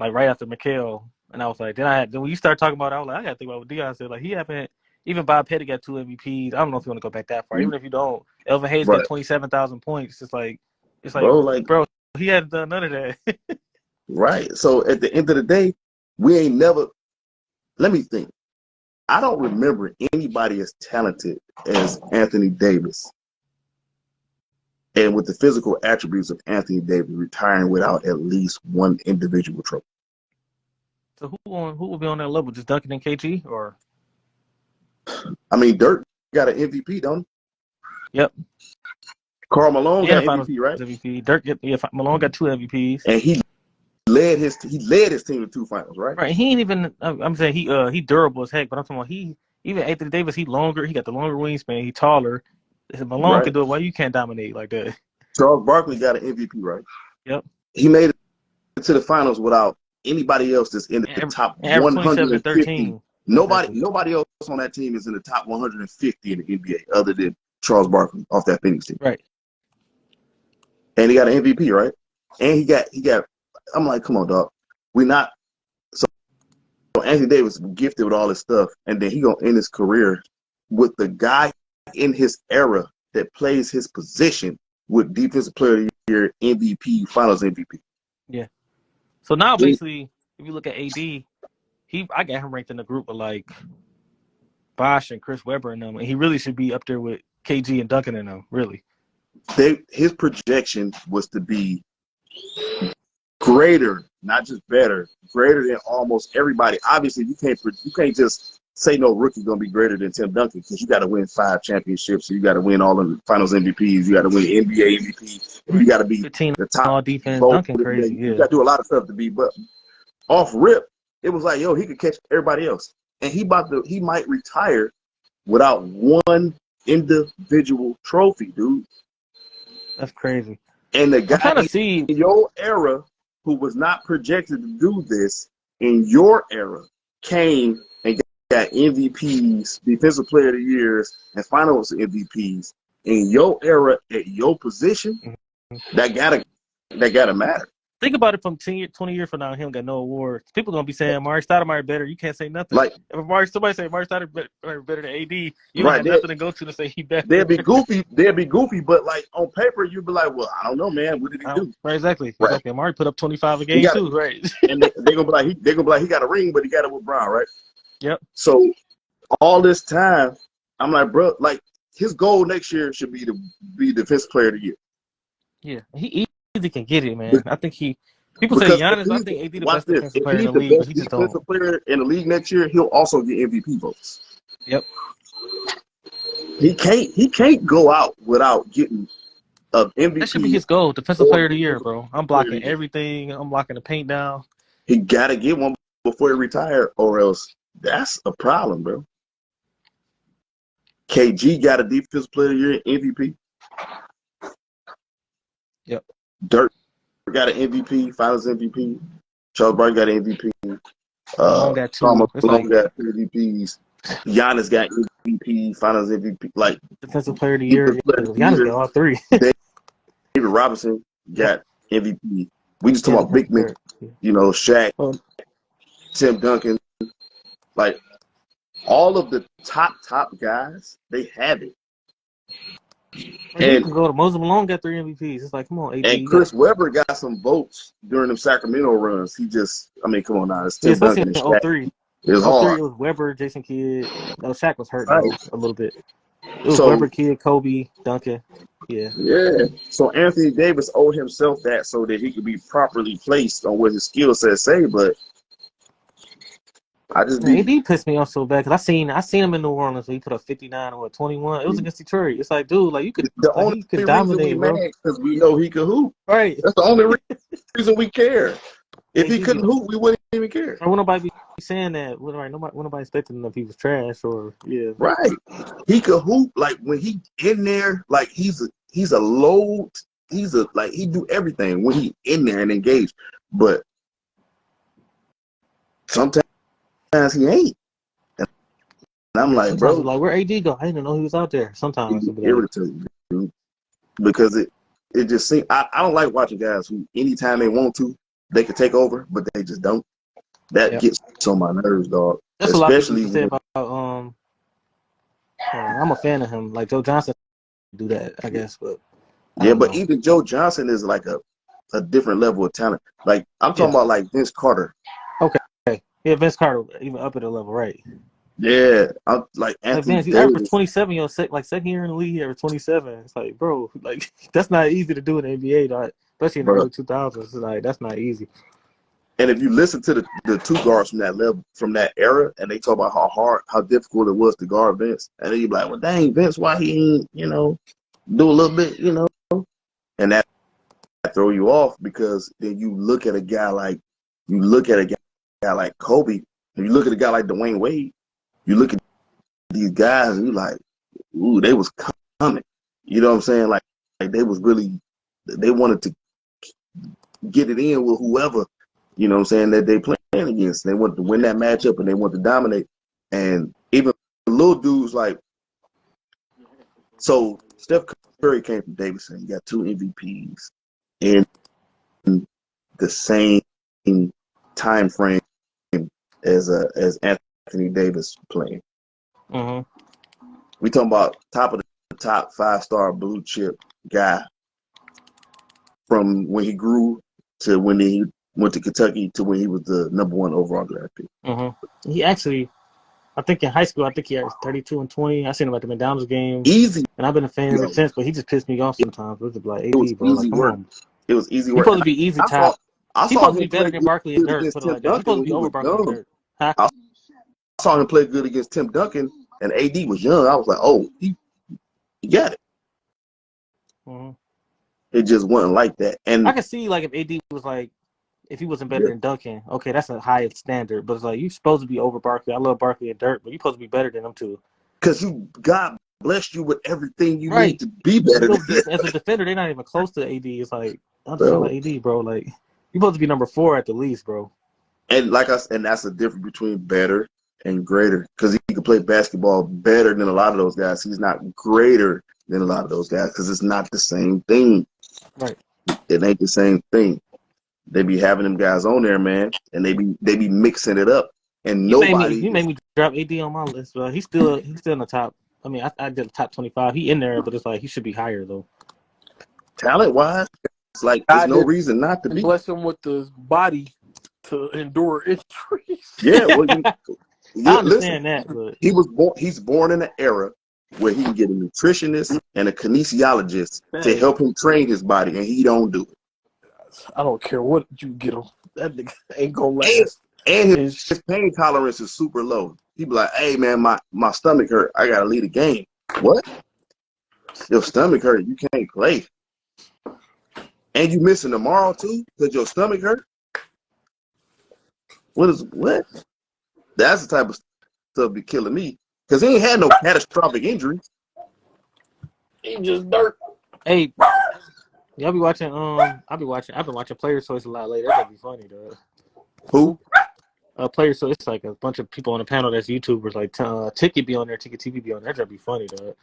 like right after McHale, and I was like, then when you start talking about it, I was like, I gotta think about what Deon said. Like he haven't even Bob Petty got 2 MVPs. I don't know if you want to go back that far. Even if you don't, Elvin Hayes got Right. 27,000 points. It's like, Bro, bro, he hadn't done none of that. right. So at the end of the day, we ain't never. Let me think. I don't remember anybody as talented as Anthony Davis, and with the physical attributes of Anthony Davis retiring without at least one individual trophy. So who will be on that level? Just Duncan and KG, or? I mean, Dirk got an MVP, don't he? Yep. Karl Malone Yeah, got MVP, right? MVP. Dirk, Malone got 2 MVPs, and he led his team to 2 finals, right? Right. He ain't even. I'm saying he durable as heck, but I'm talking about even Anthony Davis. He longer. He got the longer wingspan. He taller. Malone Right. can do it. Why you can't dominate like that? Charles Barkley got an MVP, right? Yep. He made it to the finals without anybody else that's in the top 150. Nobody else on that team is in the top 150 in the NBA other than Charles Barkley off that Phoenix team. Right. And he got an MVP, right? And he got. I'm like, come on, dog. We're not. So Anthony Davis was gifted with all this stuff, and then he gonna end his career with the guy in his era that plays his position with Defensive Player of the Year, MVP, Finals MVP. Yeah. So now basically, if you look at AD, I got him ranked in the group with like Bosh and Chris Webber and them, and he really should be up there with KG and Duncan and them. Really. His projection was to be greater, not just better, greater than almost everybody. Obviously, you can't just say no rookie's gonna be greater than Tim Duncan because you got to win 5 championships. So you got to win all the Finals MVPs. You got to win NBA MVP. You got to be the top all defense. Duncan crazy. You got to do a lot of stuff to be. But off rip, it was like, yo, he could catch everybody else, and he might retire without one individual trophy, dude. That's crazy. And the guy in your era who was not projected to do this in your era came and got MVPs, Defensive Player of the Years, and Finals MVPs in your era at your position. That gotta matter. Think about it from 20 years from now. He don't got no awards. People gonna be saying Mark Stoudemire better. You can't say nothing. Like if somebody say Mark Stoudemire better than AD, you right, have nothing to go to say he better. They'd be goofy, but like on paper, you'd be like, well, I don't know, man. What did he do? Right, exactly. Mark put up 25 a game too, right? And they're gonna be like, he got a ring, but he got it with Brown, right? Yep. So all this time, I'm like, bro, like his goal next year should be to be Defensive Player of the Year. Yeah, he easily can get it, man. I think people say Giannis. I think AD the best defensive player in the league, but he just don't. Defensive player in the league next year, he'll also get MVP votes. Yep. He can't go out without getting an MVP. That should be his goal, Defensive Player of the Year, bro. I'm blocking everything. I'm locking the paint down. He gotta get one before he retire, or else that's a problem, bro. KG got a Defensive Player of the Year MVP. Yep. Dirk got an MVP, Finals MVP. Charles Barkley got an MVP. Malone got 2. Malone got MVPs. Giannis got MVP, Finals MVP. Like Defensive Player of the Year. Giannis got all 3. David Robinson got MVP. We just talking about big men. You know, Shaq, Tim Duncan. Like all of the top guys, they have it. And you can go to Moses Malone got 3 MVPs. It's like, come on, AD. And Chris Webber got some votes during them Sacramento runs. Come on now. It's Tim Duncan and Shaq. 03. It was hard. It was Webber, Jason Kidd. No, Shaq was hurt though, a little bit. It was Webber, Kidd, Kobe, Duncan. Yeah. Yeah. So Anthony Davis owed himself that so that he could be properly placed on what his skill set say, but AD pissed me off so bad because I seen him in New Orleans. So he put up 59 or 21. It was against Detroit. It's like, dude, like you could dominate, bro. Because we know he could hoop. Right. That's the only reason we care. If he couldn't hoop, we wouldn't even care. Or would nobody be saying that? Nobody expecting him if he was trash or Right. He could hoop like when he in there. Like he do everything when he in there and engaged. But sometimes he ain't. And I'm like, sometimes bro, like where AD go? I didn't know he was out there. Sometimes it's irritating, dude, because it just seems I don't like watching guys who anytime they want to they could take over, but they just don't. That Yeah. gets on my nerves, dog. That's a lot of people Especially used to say about I'm a fan of him. Like Joe Johnson do that, I guess, but I yeah, don't but know. even Joe Johnson is like a different level of talent. Like I'm Yeah. talking about like Vince Carter. Okay. Yeah, Vince Carter even up at a level, right? Yeah, I'm like Like Anthony Vince, you average Davis, 27, like second year in the league, you average 27. It's like, bro, like that's not easy to do in the NBA, dog. Especially in the bro. early 2000s. It's like that's not easy. And if you listen to the two guards from that level, from that era, and they talk about how difficult it was to guard Vince, and then you be like, well, dang, Vince, why he ain't, do a little bit, and that throw you off because then you look at a guy like Kobe, and you look at a guy like Dwayne Wade, you look at these guys and you like, ooh, they was coming. You know what I'm saying? Like they was really, they wanted to get it in with whoever, you know what I'm saying, that they playing against. They wanted to win that matchup and they wanted to dominate. And even little dudes like, so Steph Curry came from Davidson. He got 2 MVPs in the same time frame as Anthony Davis playing. Mm-hmm. We talking about top of the top 5-star blue chip guy from when he grew to when he went to Kentucky to when he was the number 1 overall draft pick. Mm-hmm. He actually, I think in high school, I think he had 32 and 20. I seen him at the McDonald's games, Easy, and I've been a fan ever yo. since. But he just pissed me off sometimes. It was like It was AD, bro. Like, easy come work. on. It was easy He work. supposed to be easy I saw top. I He saw supposed to him be better play than Barkley and good Dirk. against Put it Tim like that. He Duncan supposed to when be he over was Barkley and young. Dirk. Huh? I saw him play good against Tim Duncan, and AD was young. I was like, oh, he got it. Mm-hmm. It just wasn't like that. I And could see like if AD was like if he wasn't better yeah, than Duncan, okay, that's a high standard. But it's like you supposed to be over Barkley. I love Barkley and Dirk, but you supposed to be better than them two. because God blessed you with everything you need Right. to be You better go than as a defender, they're not even close to AD. It's like I'm trying bro. like AD, bro. Like you supposed to be number 4 at the least, bro. And and that's the difference between better and greater. Because he can play basketball better than a lot of those guys. He's not greater than a lot of those guys because it's not the same thing. Right. It ain't the same thing. They be having them guys on there, man, and they be mixing it up, and nobody You made is me drop AD on my list, but he's still in the top. I mean, I did the top 25. He in there, but it's like he should be higher though. talent wise. It's like there's God no reason not to didn't be. bless him with the body to endure injuries. Yeah, well, I listen, understand that, but he's born in an era where he can get a nutritionist and a kinesiologist to Hey, help him train his body, and he don't do I don't care what you get him. That nigga ain't gonna it. last. And His his pain tolerance is super low. He be like, "Hey man, my stomach hurt. I gotta leave the game." What? Your stomach hurt? You can't play, and you missing tomorrow too because your stomach hurt. What? That's the type of stuff be killing me because he ain't had no catastrophic injuries. he just dirt. hey, y'all be watching. I've been watching Player Choice a lot later. That'd be funny, though. Who? Player Choice. It's like a bunch of people on the panel that's YouTubers. Like Ticket be on there. Ticket TV be on there. That'd be funny, though.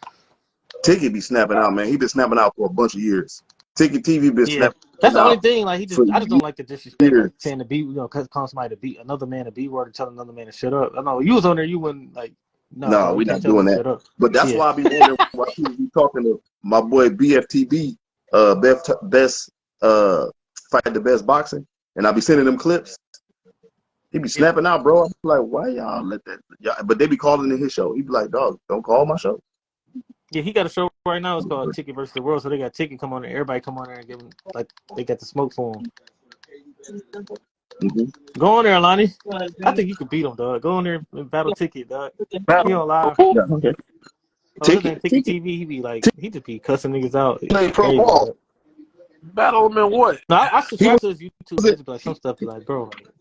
Ticket be snapping out, man. He been snapping out for a bunch of years. Ticket TV been Yeah, snapping that's the only out thing. Like for I just don't like the disrespect, years. like saying the B, calling somebody to beat another man a B word and telling another man to shut up. I know you was on there, you wouldn't like, no, No, dog, you we can't not tell me doing to that. shut up. But that's Yeah, why I be wondering why people be talking to my boy BFTB, best fight the best boxing, and I be sending them clips. He be yeah, snapping out, bro. I'm like, why y'all let that? But they be calling in his show. He be like, dog, don't call my show. yeah. He got a show right now. It's called Ticket versus the World. So they got Ticket come on there. Everybody come on there and give him like they got the smoke for him. Mm-hmm. Go on there, Lonnie. I think you could beat him, dog. Go on there and battle Ticket, dog. He Battle. on live. Yeah, okay. Oh, his name Ticket Ticket TV. He just be cussing niggas out. play It's pro crazy, ball. dog. Battle him in what? No, I He subscribe was to his YouTube. He just be like some stuff. Be like, bro, like, you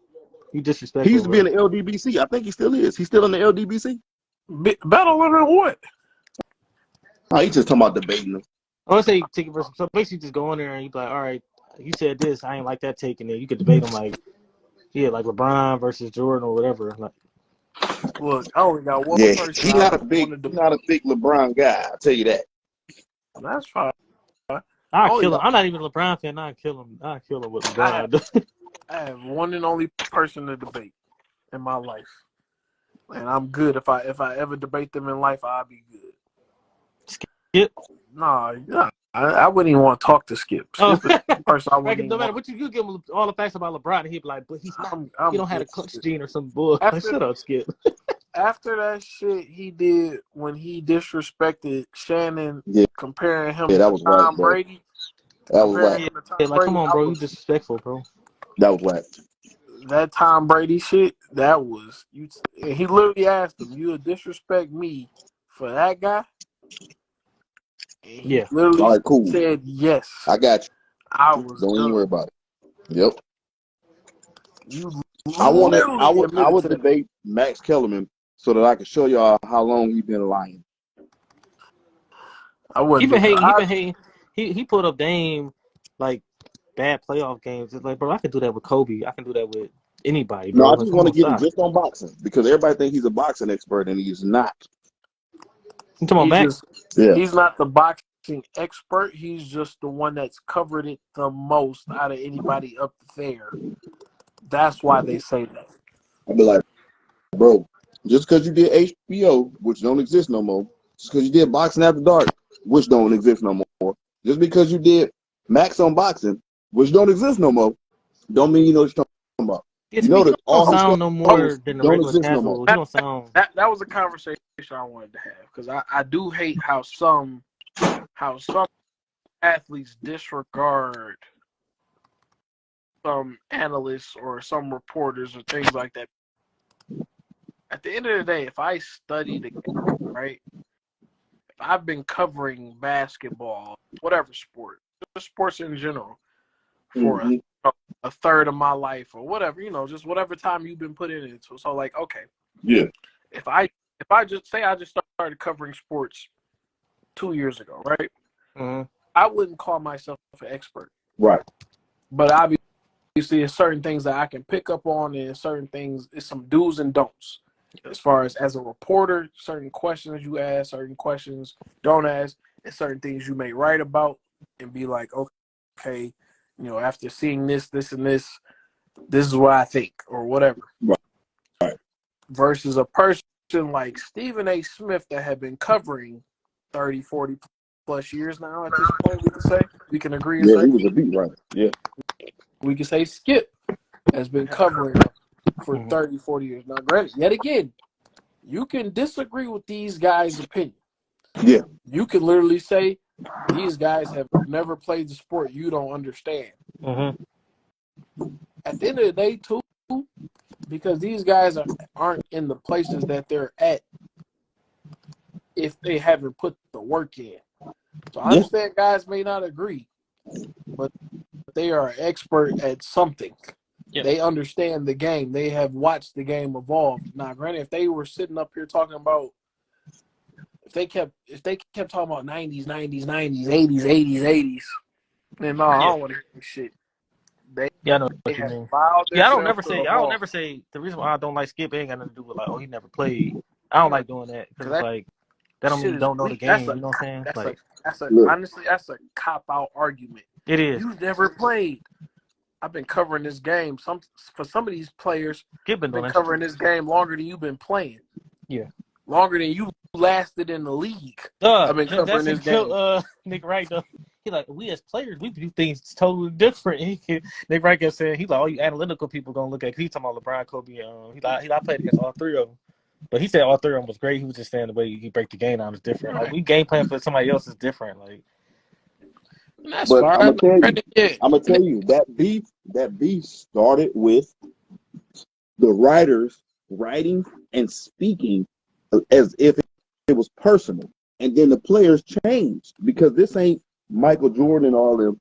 he disrespectful, used to be in bro. the LDBC. I think he still is. He's still in the LDBC. Battle him in what? Oh, he just talking about debating them. I want to say Ticket versus. So basically, just go on there and you be like, all right, you said this. I ain't like that take, and then you could debate them like, yeah, like LeBron versus Jordan or whatever. Like, Look, I only got one Yeah, person I want to he's not a big LeBron guy. I'll tell you that. That's fine. I I'll only kill him. got. I'm not even a LeBron fan. I'll kill him. I'll kill him with I have. LeBron. I have one and only person to debate in my life, and I'm good. If I ever debate them in life, I'll be good. Skip. Nah, I wouldn't even want to talk to Skip. Oh, Skip is the person I right, wouldn't even no matter want. what you give him all the facts about LeBron, and he'd be like, but he's not. He I'm don't have a good. clutch gene or some bull. After- Shut up, Skip. After that shit he did when he disrespected Shannon, comparing him Yeah, that to was whack, Tom bro. Brady, That was comparing whack. him to Tom Yeah, like, come Brady, on, bro. You disrespectful, bro. That was whack. that Tom Brady shit, that was you. And he literally asked him, "You would disrespect me for that guy?" And he Yeah. literally All right, cool. said, "Yes." I got you. I was Don't even done. worry about it. Yep. You I literally would admitted to that. debate Max Kellerman so that I could show y'all how long he's been a Lion. I He wouldn't been do hating. He that. been hating. He put up Dame like bad playoff games. It's like, bro, I can do that with Kobe. I can do that with anybody, No, bro. I Like, just come want to on, get him stop. just on boxing because everybody thinks he's a boxing expert and he's not. You talking about Max? He's not the boxing expert. He's just the one that's covered it the most out of anybody up there. That's why they say that. I'd be like, bro, just because you did HBO, which don't exist no more, just because you did Boxing After Dark, which don't exist no more, just because you did Max on Boxing, which don't exist no more, don't mean you know what you're talking about. Yeah, You to me, know he that don't all his sound no more shows than the don't regular exist no more. casual. He don't sound. That was a conversation I wanted to have because I do hate how some athletes disregard some analysts or some reporters or things like that. At the end of the day, if I study the game, right? If I've been covering basketball, whatever sport, just sports in general, for a third of my life or whatever, just whatever time you've been putting into. So like, okay, Yeah. if I just say I just started covering sports 2 years ago, right? Mm-hmm. I wouldn't call myself an expert, Right. but obviously, there's certain things that I can pick up on, and certain things, it's some do's and don'ts. As far as a reporter, certain questions you ask, certain questions don't ask, and certain things you may write about and be like, okay, after seeing this, and this is what I think, or whatever. Right. Versus a person like Stephen A. Smith that had been covering 30, 40 plus years now at this point, we can agree and Yeah, say. he was a beat writer. Yeah. We can say Skip has been covering for 30, 40 years. Now, granted, yet again, you can disagree with these guys' opinion. Yeah. You can literally say these guys have never played the sport you don't understand. Mm-hmm. At the end of the day, too, because these guys aren't in the places that they're at if they haven't put the work in. So I understand guys may not agree, but they are an expert at something. Yeah. They understand the game. They have watched the game evolve. Now, granted, if they were sitting up here talking about, if they kept talking about 90s, 80s, then no, I don't want to hear this shit. I know what you mean. Yeah, I don't never say the reason why I don't like Skip ain't got nothing to do with like, oh, he never played. I don't like doing that because it's like that don't mean you don't know the game. You know what I'm saying? Honestly, that's a cop out argument. It is. You've never played. I've been covering this game. For some of these players, I've been covering this game longer than you've been playing. Yeah. Longer than you lasted in the league. I've been covering this game. Nick Wright, though. He like, we as players, we do things totally different. Nick Wright kept saying, he like, all you analytical people gonna look at, because he talking about LeBron, Kobe, he played against all three of them. But he said all three of them was great. He was just saying the way he break the game down is different. Like, we game plan for somebody else is different. Like, that's but fine. I'm gonna tell you that beef started with the writers writing and speaking as if it was personal, and then the players changed because this ain't Michael Jordan and all them.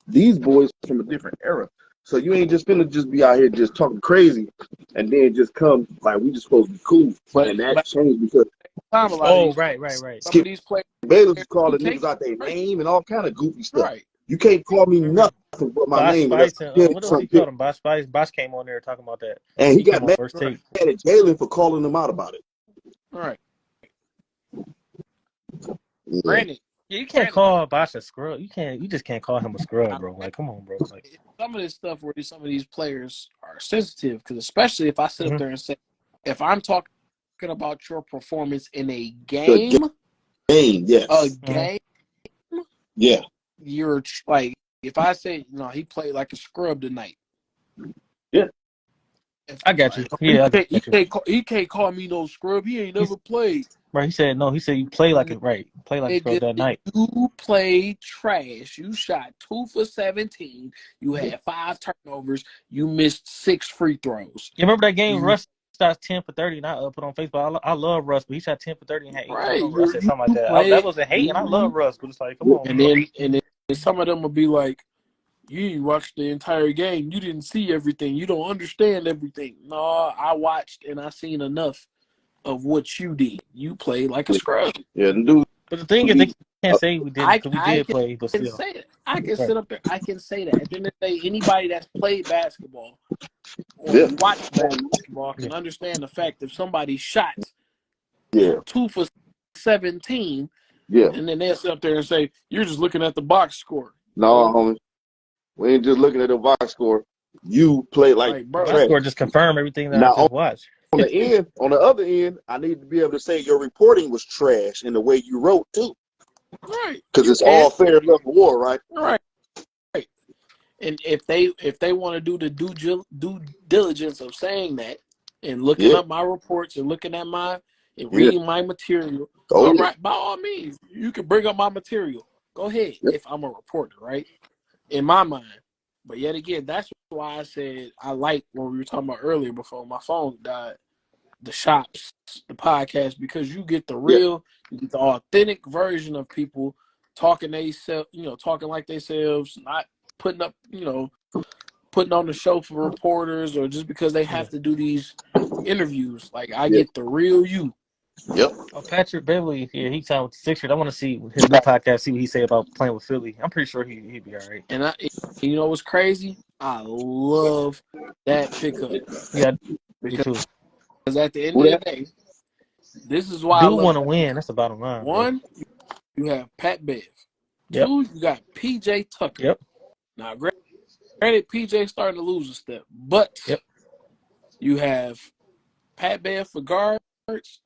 These boys from a different era, so you ain't just finna just be out here just talking crazy, and then just come like we just supposed to be cool, and that changed because right. Some of these players, Bayless is calling niggas out their name and all kind of goofy stuff. Right. You can't call me nothing but my name. Spice what else he called him? Boss Spice. Boss came on there talking about that. And he got mad first tape at Jalen for calling him out about it. All right. Yeah. Granted, Yeah, you can't Granted, call Bosh a scrub. You just can't call him a scrub, bro. Like, come on, bro. Like, some of this stuff where some of these players are sensitive, because especially if I sit up there and say, if I'm talking about your performance in a game, yes. a game, yeah, you're like, if I say, he played like a scrub tonight. Yeah. I got you. Yeah, I got you. He can't call me no scrub. He ain't never played. Right, he said no. He said you play like it right. Play like a scrub that night. You played trash. You shot 2 for 17. You had 5 turnovers. You missed 6 free throws. You remember that game? Russ shot 10 for 30, and I put on Facebook. I love Russ, but he shot 10 for 30 and had 8 turnovers. I said something like that. That wasn't hating. I love Russ, but it's like, come on. And then some of them will be like, you didn't watch the entire game. You didn't see everything. You don't understand everything. No, I watched and I seen enough of what you did. You played like a scrub. Yeah, dude. But the thing is, they can't say we did because we did play, but still. Say it. I can sit up there. I can say that. At the end of the day, anybody that's played basketball or watched basketball can understand the fact if somebody shot 2 for 17, and then they'll sit up there and say, you're just looking at the box score. No, homie. We ain't just looking at the box score. You play like bro. Box score just confirm everything that I just watched. On the other end, I need to be able to say your reporting was trash in the way you wrote too. Right. Because it's all fair love of war, right? Right. And if they want to do the due diligence of saying that and looking up my reports and looking at reading my material, all right, by all means, you can bring up my material. Go ahead if I'm a reporter, right? In my mind. But yet again, that's why I said I like when we were talking about earlier before my phone died, the shops, the podcast, because you get the real, you get the authentic version of people talking talking like themselves, not putting up, putting on the show for reporters or just because they have to do these interviews. Like I get the real you. Yep. Oh, Patrick Beverly, he signed with the Sixers. I want to see his new podcast, see what he say about playing with Philly. I'm pretty sure he'd be all right. And you know what's crazy? I love that pickup. Yeah, me too. Because at the end of the day, this is why I want to win. That's the bottom line. One, you have Pat Bev. Yep. 2, you got PJ Tucker. Yep. Now, granted, PJ starting to lose a step, but you have Pat Bev for guards.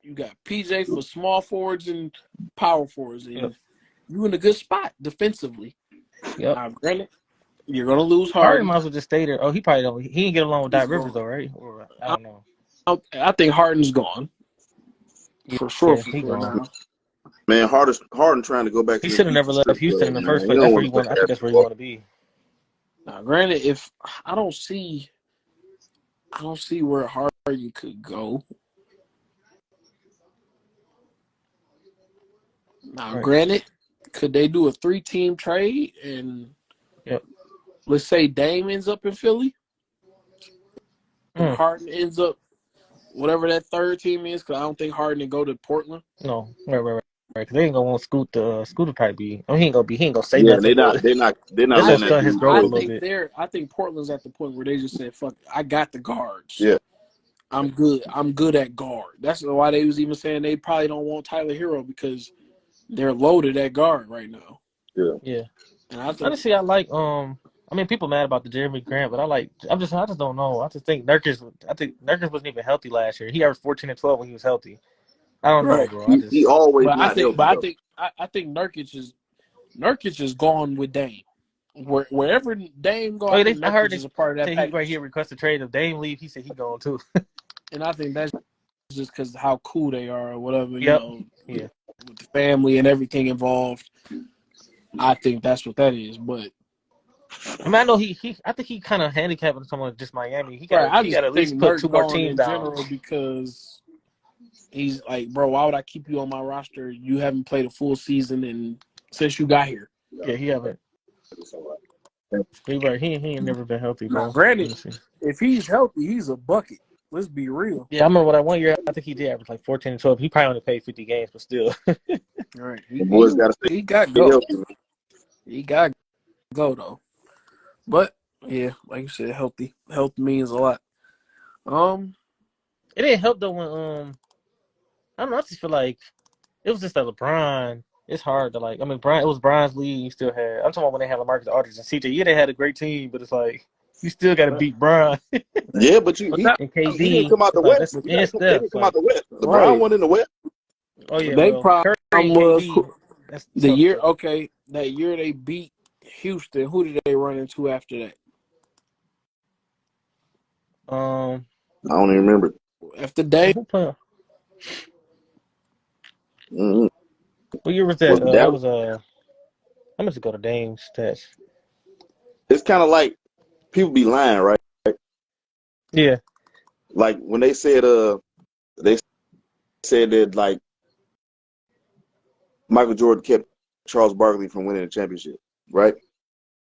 You got PJ for small forwards and power forwards, and you in a good spot defensively. Yep. Now, granted, you're gonna lose Harden. Might as well just stay there. Oh, he probably don't. He didn't get along with Doc Rivers though, right? Or I don't know. I think Harden's gone for sure. He gone. Now. Man, Harden trying to go back. He should have never left Houston in the first place. That's where he want. I think that's where he want to be. Now, granted, if I don't see where Harden could go. Now, granted, could they do a 3-team trade and let's say Dame ends up in Philly and Harden ends up whatever that third team is? Because I don't think Harden can go to Portland. No, right. Because they ain't gonna want Scooter to probably be. Oh, he ain't gonna say nothing. They're not. His growth a little bit. I think Portland's at the point where they just said, "Fuck, I got the guards. Yeah, I'm good. I'm good at guard." That's why they was even saying they probably don't want Tyler Hero because they're loaded at guard right now. Yeah. And honestly, I like. I mean, people mad about the Jeremy Grant, but I just don't know. I just think Nurkic wasn't even healthy last year. He averaged 14 and 12 when he was healthy. I don't know, bro. He always. But I think Nurkic is gone with Dame. Wherever Dame goes, I heard is a part of that. He right here requested trade. If Dame leave, he said he going too. And I think that's just because how cool they are, or whatever. With the family and everything involved. I think that's what that is. But I mean, I know I think he kind of handicapping someone just Miami. He got to at least put 2 more teams down. Because he's like, bro, why would I keep you on my roster? You haven't played a full season and since you got here. Yeah, he haven't. He ain't never been healthy, bro. Now, granted, if he's healthy, he's a bucket. Let's be real. Yeah, I remember that 1 year. I think he did average like 14 and 12. He probably only played 50 games, but still. All right, he got to go. He got to go though. But yeah, like you said, healthy. Health means a lot. It didn't help though when I don't know. I just feel like it was just that LeBron it's hard to like. I mean, Brian, it was Brian's lead. You still had. I'm talking about when they had LaMarcus Aldridge and CJ. Yeah, they had a great team, but it's like you still got to beat Brian Yeah, but But that, and he didn't KD. come out the It's like West. that's and They Steph. didn't come out Like, the West. LeBron right. won in the West. oh yeah, Their well, problem Curry and was KD. That's the tough year. to. Okay, that year they beat Houston. Who did they run into after that? Um, I don't even remember. After Dame. who playing? Mm-hmm. What year was Was that? it That Dallas? was I'm gonna go to Dame's stats. It's kind of like people be lying, right? Yeah. Like when they said that like Michael Jordan kept Charles Barkley from winning a championship, right?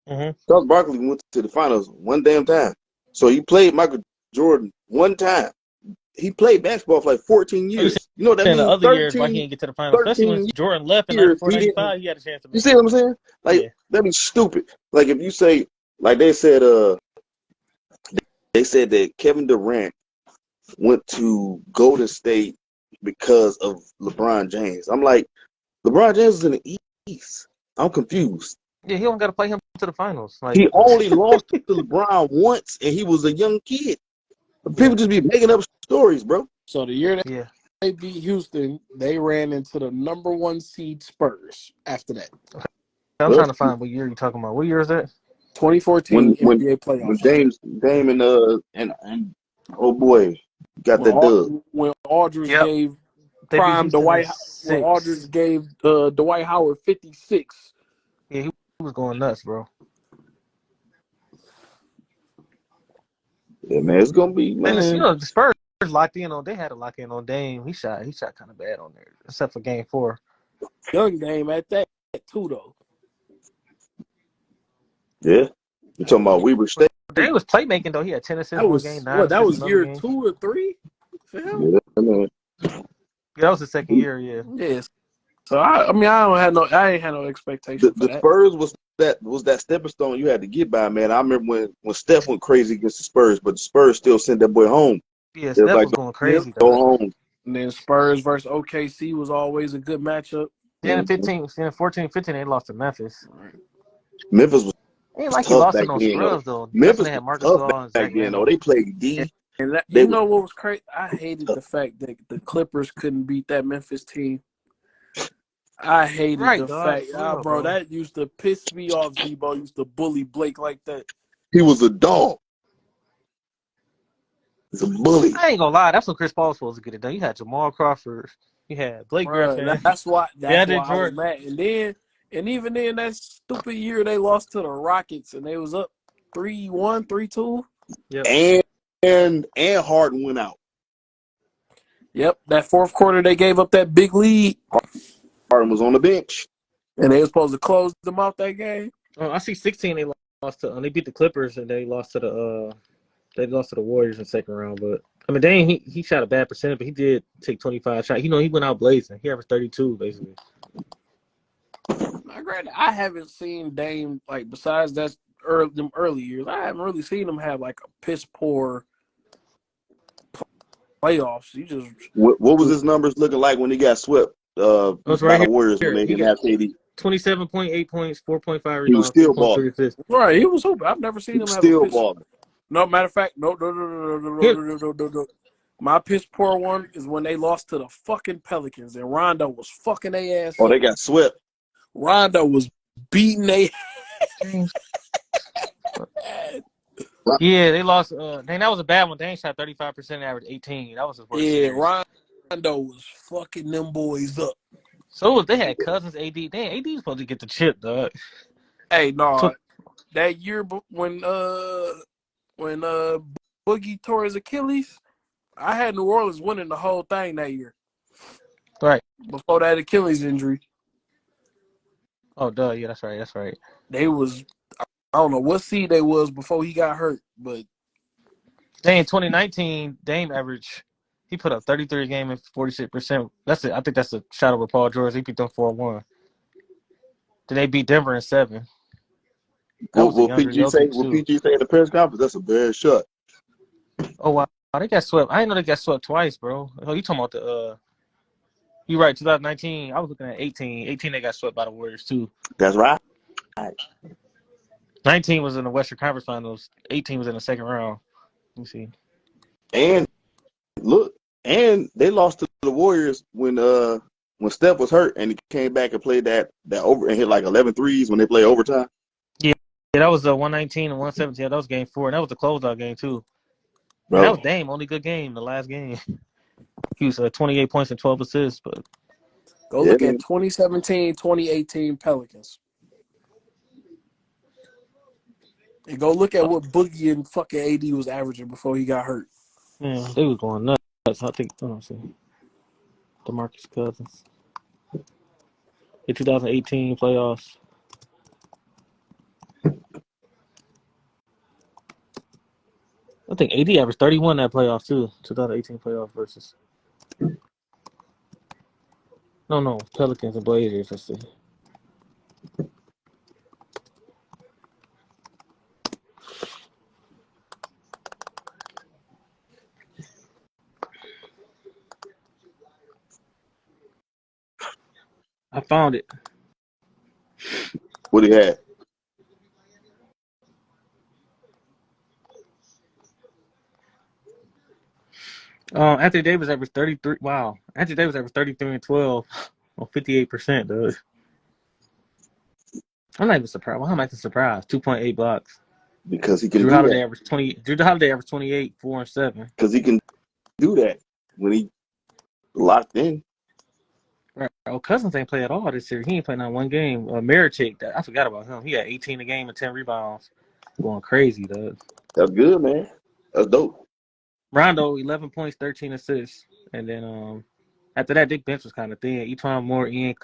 Mm-hmm. Charles Barkley went to the finals one damn time. So he played Michael Jordan one time. He played basketball for like 14 Oh, you years. You know what that saying the means? other years why he didn't get to the finals, especially when 13 Jordan left in years 94, he didn't. 95, he had a chance to You make see it. what I'm saying? Like Yeah. that'd be stupid. Like if you say, like they said that Kevin Durant went to Golden State because of LeBron James. I'm like, LeBron James is in the East. I'm confused. Yeah, he don't got to play him to the finals. Like, He only lost to LeBron once, and he was a young kid. People yeah, just be making up stories, bro. So the year yeah. they beat Houston, they ran into the #1 seed Spurs. After that, I'm Well, trying to find what year you talking about. What year is that? 2014 when NBA playoffs. Dame and oh boy, got that dub. When Aldridge Yep. gave They beat prime Houston in Dwight, when 6. Aldridge gave Dwight Howard 56. Yeah, he was going nuts, bro. Yeah, man, it's gonna be, Then man. the Spurs locked in on. They had to lock in on Dame. He shot kind of bad on there, except for Game 4. Young game at that too, though. Yeah, you're talking about Weber State. Dame was playmaking though. He had 10 assists That one game, was 9 that assists was another year game. 2 or 3 for him. Yeah, man. Yeah, that was the second year. Yeah. Yes. So I ain't had no expectation for The that. Spurs was that stepping stone you had to get by, man. I remember when Steph went crazy against the Spurs, but the Spurs still sent that boy home. Yeah, It was Steph like, was going Yep. crazy go though. home. And then Spurs versus OKC was always a good matchup. Yeah, in 14, 15, they lost to Memphis. Right. Memphis was Ain't like he tough lost to back no then, though. scrubs though. That's when Memphis they had was Marcus tough Gasol and back Zach then, though. Randolph. They played D. And that, They you were know what was crazy? I hated tough. the fact that the Clippers couldn't beat that Memphis team. I hated Right, the dog. fact, For real, bro, bro. that used to piss me off. Zebo used to bully Blake like that. He was a dog. He's a bully. I ain't gonna lie. That's when Chris Paul was supposed to get it done. You had Jamal Crawford. You had Blake Bruh, Griffin. that's why DeAndre I was Jordan. mad. And even then that stupid year they lost to the Rockets and they was up 3-1, 3-2. Yep. And Harden went out. Yep, that fourth quarter they gave up that big lead Harden was on the bench. and they were supposed to close them out that game. I see 16. They lost to. They beat the Clippers and they lost to the. They lost to the Warriors in the second round. But I mean, Dane he shot a bad percentage, but he did take 25 shots. He went out blazing. He averaged 32 basically. Granted, I haven't seen Dame like besides them early years. I haven't really seen him have like a piss poor playoffs. He just What was his numbers looking like when he got swept That's by right the Warriors here. when they He didn't got have KD? 27.8 points, 4.5 He was rebounds, still 2.3 balling. assists. right. He was hooping. I've never seen He him was have a still piss. balling. No, matter of fact, no. My piss poor one is when they lost to the fucking Pelicans and Rondo was fucking their ass Oh, they up. got swept. Rondo was beating their Yeah, they lost. Dang, that was a bad one. Dang shot 35%, average 18. That was his worst series. Rondo was fucking them boys up. So they had Cousins, AD. Dang, AD was supposed to get the chip, dog. Hey, no, So, that year when Boogie tore his Achilles, I had New Orleans winning the whole thing that year. right. Before that Achilles injury. Oh, duh. Yeah, that's right. That's right. They was, I don't know what seed they was before he got hurt, but Dang, 2019, Dame average. He put up 33 a game and 46%. That's it. I think that's a shot over Paul George. He beat them 4-1. Then they beat Denver in 7. That was a Will younger PG say? Jokic Will too. PG say in the press conference? That's a bad shot. Oh wow, they got swept. I didn't know they got swept twice, bro. Oh, you talking about You're right. 2019. I was looking at 18. 18 they got swept by the Warriors too. That's right. 19 was in the Western Conference Finals. 18 was in the second round. Let me see. And look, and they lost to the Warriors when Steph was hurt and he came back and played that over and hit like 11 threes when they played overtime. Yeah, that was 119 and 117. That was game 4, and that was the closeout game too. Bro. And that was Dame only good game, the last game. He was 28 points and 12 assists. But go look at 2017, 2018 Pelicans. And go look at what Boogie and fucking AD was averaging before he got hurt. Yeah, they was going nuts. I think, let's see. DeMarcus Cousins. The 2018 playoffs. I think AD averaged 31 that playoff too. 2018 playoff versus. No, Pelicans and Blazers. Let's see. I found it. What he had? Anthony Davis averaged 33. Wow. Anthony Davis averaged 33 and 12 on 58%, dude. I'm not even surprised. Why am I surprised? 2.8 blocks. Because he can Drew do Holiday that. averaged 20. Drew Holiday averaged 28, 4 and 7. Because he can do that when he locked in. Right. Oh, Cousins ain't play at all this year. He ain't played not one game. Marichick, I forgot about him. He had 18 a game and 10 rebounds. Going crazy, dude. That's good, man. That's dope. Rondo, 11 points, 13 assists. And then after that, Dick Bench was kind of thin. Etwan Moore, Ian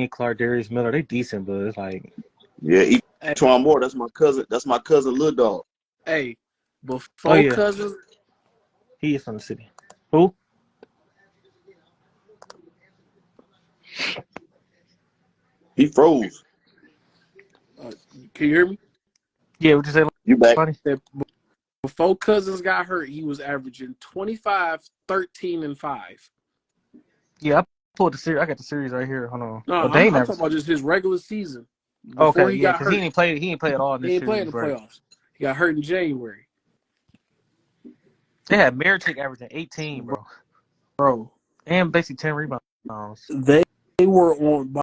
Clark, Darius Miller, they decent, but it's like. Yeah, Etwan Moore, that's my cousin. That's my cousin, Lil Dog. Hey, before Cousins. He is from the city. Who? He froze. Can you hear me? Yeah, what you say? You back? Before Cousins got hurt, he was averaging 25, 13, and 5. Yeah, I pulled the series. I got the series right here. Hold on. No, I'm talking about just his regular season. Before he got hurt. He didn't play at all in this series. He didn't play in the playoffs. He got hurt in January. They had Marichick averaging 18, bro. Bro. And basically 10 rebounds. They were on